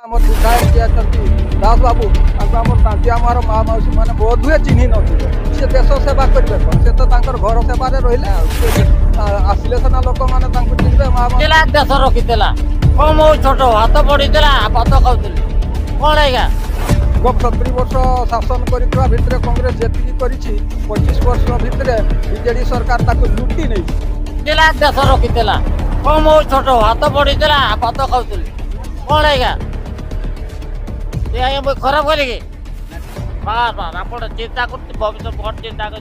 आम विधायक जी अच्छा दास बाबू आम दांतिआमार माँ मौसी मैंने बहुत हुए चिन्ह न सी देश सेवा करेंगे कौन से तो घर सेवा रही आसिले सीना लोक मैंने चिन्हे माँ देश रखीला कम छोट हाथ पड़ा भात खाऊली कौन है 70 वर्ष शासन करथिबा भितरे कांग्रेस जेतिकी करिछि 25 वर्ष भितरे बीजेडी सरकार ताको लुटी नै देश रखीला कम छोट हाथ पड़ा भात खाऊली कौन है खराब करेंगे बार बार आप चिंता कर भविष्य बहुत चिंता कर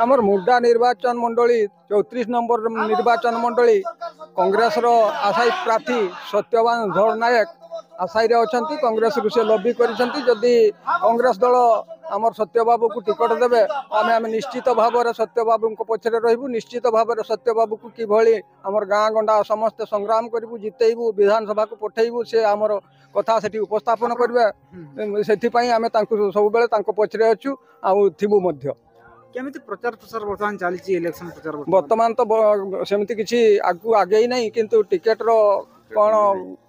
आमर मुर्डा निर्वाचन मंडली 34 नंबर निर्वाचन मंडली कांग्रेस रो आशायी प्रार्थी सत्यवान धड़ नायक आशायी अच्छा कांग्रेस से लबी करी कांग्रेस दल आमर सत्यबाबू को टिकट देवे आम आम निश्चित भाव में सत्यबाबू पछरे रही निश्चित भाव में सत्यबाबू को किभली आमर गाँ गंडा समस्ते संग्राम करूँ जितेबू विधानसभा को पठेबू से आमर कथा से उपस्थापन करेंगे से आम सब बेले पछरे अच्छु आबू केमिति प्रचार प्रसार वर्तमान चली इलेक्शन प्रचार वर्तमान तो सेमती किसी आगू आगे नहीं किंतु टिकेट रो कौन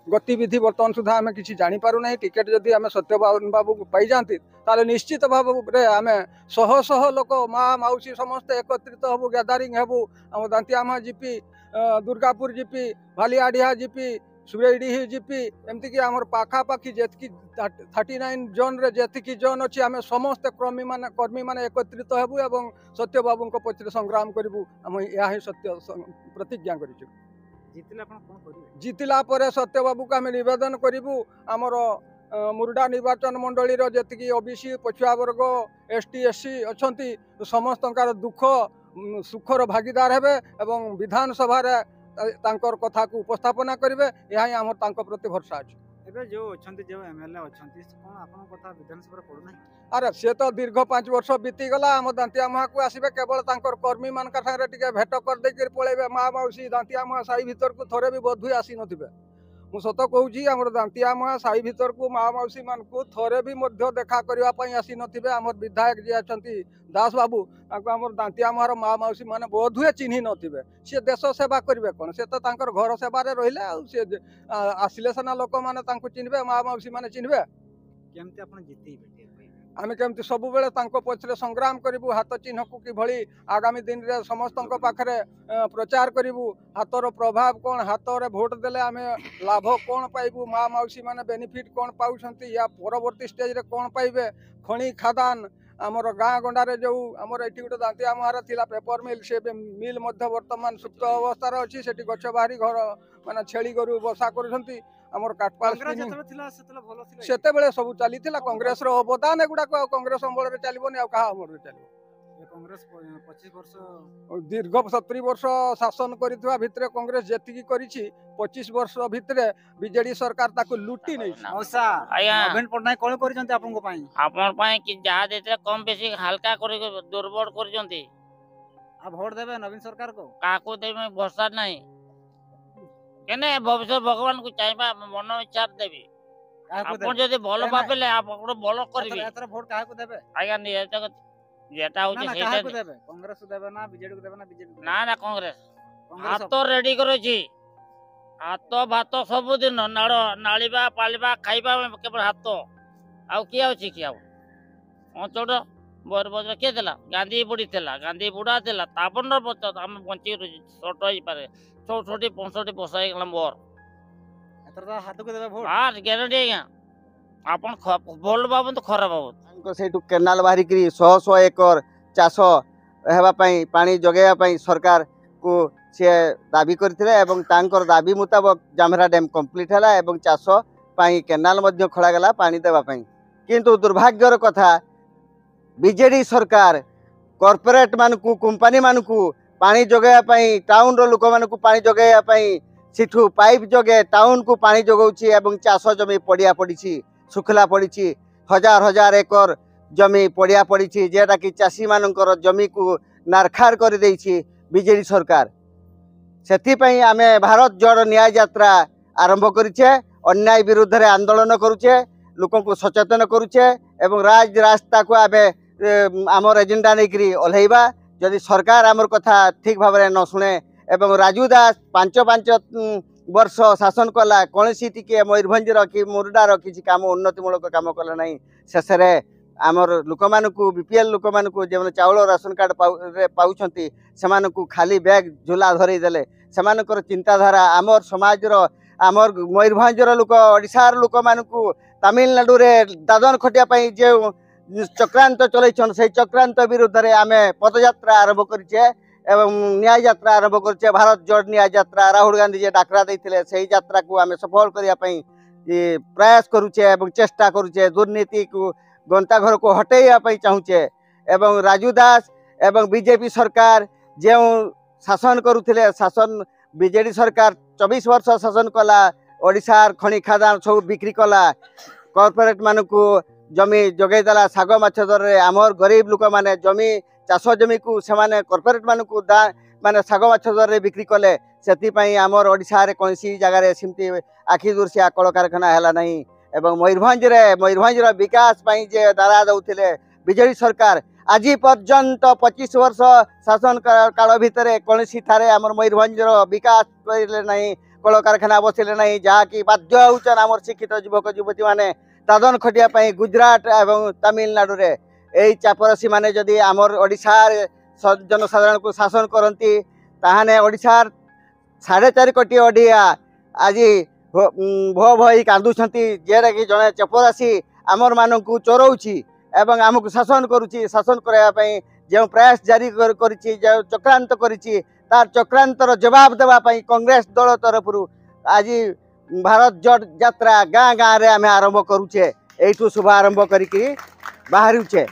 गतिविधि वर्तमान सुधा आम कि जापारू ना टिकेट जदि आम सत्यवान बाबू पाई जाती ताले निश्चित भाव में आम शह शह लोक माँ मौसी समस्ते एकत्रित हबू गैदरिंग हेबू आम Dantiama GP Durgapur GP Bhaliadiha GP Suredi GP एमती कि आमर पाखापाखि जी 39 जोन रे जी जोन अच्छी आम समस्ते कर्मी मान एकत्रित हेबू एवं सत्यबाबू पक्षे संग्राम करूँ आम यह सत्य प्रतिज्ञा करूँ जितला पर सत्यबाबू को आम नवेदन करूँ आमर मुर्डा निर्वाचन मंडली जी ओबीसी पछुआ वर्ग एसटी एससी अच्छा समस्त दुख सुखर भागीदार हेबे एवं विधानसभा तांकर कथा को उपस्थापना करेंगे यह आम प्रति भरसा अच्छे जो जो एमएलए कोन आपन कथा विधानसभा पड़ना अरे सी तो दीर्घ 5 वर्ष बीतीगला आम दांतिआमा को आसबे केवल कर्मी मान सागे भेट कर देकर पलैबे माँ मौसी दांतिआमा साई भीतर को थोड़े भी बोध हुए आसी नथिबे मु सत कहूँ आम दांतिआमा साई भीतर को माँ मौसी मान को थोड़े भी देखा करने आसी नथिबे आम विधायक जी अच्छा दास बाबू आम दांतिआमार माँ मौसी मैंने बोध हुए चिन्ह नथिबे सी देश सेवा करेंगे कौन से तो घर सेवा रही आसिले सीना लोक मैंने चिन्हे माँ मौसी मैंने चिन्हे आम केमती सब बेले पछरे संग्राम करूँ हाथ चिन्ह को किभली आगामी दिन रे समस्त पाखे प्रचार करूँ हाथर प्रभाव कौन हाथ रे भोट देले आम लाभ कौन पाइबू माँ मौसी मैंने बेनिफिट कौन पाउछंती या परवर्ती स्टेज रे कौन पाइबे खनि खादान आमर गाँ गंडारे जो आमर ये गोटे दांतिआमार थिला पेपर मिल से मिल वर्तमान सुप्त अवस्था अच्छी से गछ बाहरी घर माने छेली गरु बसा कर आमर काटपाल से सब चली कांग्रेस अवदान एगुड़ाक कांग्रेस अमल चलनी अमल चलो कांग्रेस 25 वर्ष दीर्घ 70 वर्ष शासन करथिबा भितरे कांग्रेस जेतिकी करिछि 25 वर्ष भितरे बीजेडी सरकार ताको लुटी नै मौसा नवीन पटनायक कोन करिसंते आपन को पई कि जहा देते कम बेसी हल्का कर दुर्बल करिसंते आ वोट देबे नवीन सरकार को काको देबे भरोसा नहीं केने भविष्य भगवान को चाहबा मन इच्छा देबे आपन जदि भलो भाबले आपन भलो करबे एतर वोट काहे को देबे आया नि जेटा होचे सेटा को देबे कांग्रेस को देबे ना बीजेडी को देबे ना बीजेपी ना ना कांग्रेस हाथ रेडी करोछि हाथ भात सब दिन नाळीबा पालिबा खाइबा केवल हाथ आउ की आउछि की आउ अंचड़ बरबज के देला गांधी बुढ़ी थिला गांधी बुढ़ा थिला तापन बचत हम बंची छोट होई पारे 64 65 वर्ष हो गला मोर एतर तो हाथ को देबे वोट हां गारंटी आया आपन बोल बाबू तो खराब बाबू से केनाल बाहरी करी 100 एकर चाष हेबा पई पानी जगेया पई सरकार को से दाबी करथिले एवं तांकर दाबी मुताबिक जामरा डैम कंप्लीट हला एवं चाष पई केनाल मध्य खड़ा गला पानी देबा पई किंतु दुर्भाग्यर कथा बीजेडी सरकार कॉर्पोरेट मानकू कंपनी मानकू पानी जगेया पई टाउन रो लोक मानकू पानी जगेया पई सिठू पाइप जगे टाउन को पानी जगौछि एवं चाष जमी पड़िया पड़ी सुखला पड़ी हजार हजार एकर जमी पड़िया पड़ी जेटा कि चाषी मानकर जमी को नारखार कर देछि बीजेडी सरकार से आम भारत जोड़ न्याय यात्रा आरंभ करिछे अन्याय विरुद्ध रे आंदोलन करुचे लोक को सचेतन करुचे एवं राज रास्ता को आम आमर एजेंडा नहीं ओल्लैबा जदि सरकार आमर कथा ठीक भाव न शुणे एवं राजू दास पांच वर्ष शासन कला कौन सी टी मयूरभंजर कि मुरडार किसी काम उन्नतिमूलक काम कला ना शेष आमर लोक मानू बीपीएल लोक मानू जो चाउल राशन कार्ड पाँच से खाली बैग झोला धरईदे से चिंताधारा आमर समाज आमर मयूरभंजर लोक ओडिशार लोक मानू तमिलनाडु दादन खटिया जो चक्रांत चलैछन से चक्रांत विरुद्ध रे आमे पदयात्रा आरंभ करिछे एवं न्याय यात्रा आरंभ करिछे। भारत जोड़ न्याय यात्रा राहुल गांधी जे डाकरा दैथिले सेही यात्रा को आमे सफल करिया पई प्रयास करूछे एवं चेष्टा करूछे। दुर्नीति को गंता घर को हटेइया पई चाहूछे एवं राजू दास एवं बीजेपी सरकार जे शासन करूथिले शासन बीजेडी सरकार 24 वर्ष शासन कला ओडिशार खनि खादान सब बिक्री कला कॉर्पोरेट मानकू जमी जगेदेला साग माछ दर आमर गरीब लोक माने जमी चाष जमी को से कॉर्पोरेट मानकू माने साग माछ दर बिक्री कले से आमर ओडिशा रे कोनसी जगह सेमती आखि दुर्सिया कल कारखाना हैला नहीं एवं मयूरभंजर विकास पई जे दारा दउथिले बीजेडी सरकार आज पर्यंत 25 वर्ष शासन काल भितर कोनसी थारे आमर मयूरभंजर विकास करले नहीं कल कारखाना बसिले नहीं जहाँकि बाध्य होचन आमर शिक्षित युवक युवती माने दादन खटिया पई गुजरात एवं तमिलनाडु रे एई चापरसी माने जदि आमर ओडिशार जनसाधारण को शासन करती ताहाने ओडिशार 4.5 कोटी ओडिया आज भो भई कांदुछंती जेरा कि जने चपरासी आमर मानकू चोरौछि एवं आमको शासन करुछि। शासन करबा पई जे प्रयास जारी करिछि जे चक्रांत करिछि तार चक्रांतर जवाब देबा पई कांग्रेस दल तरफरु आज भारत जोड़ यात्रा गाँ गाँ रे आमे आरंभ करूचे एठू शुभारंभ करिकी बाहरुचे।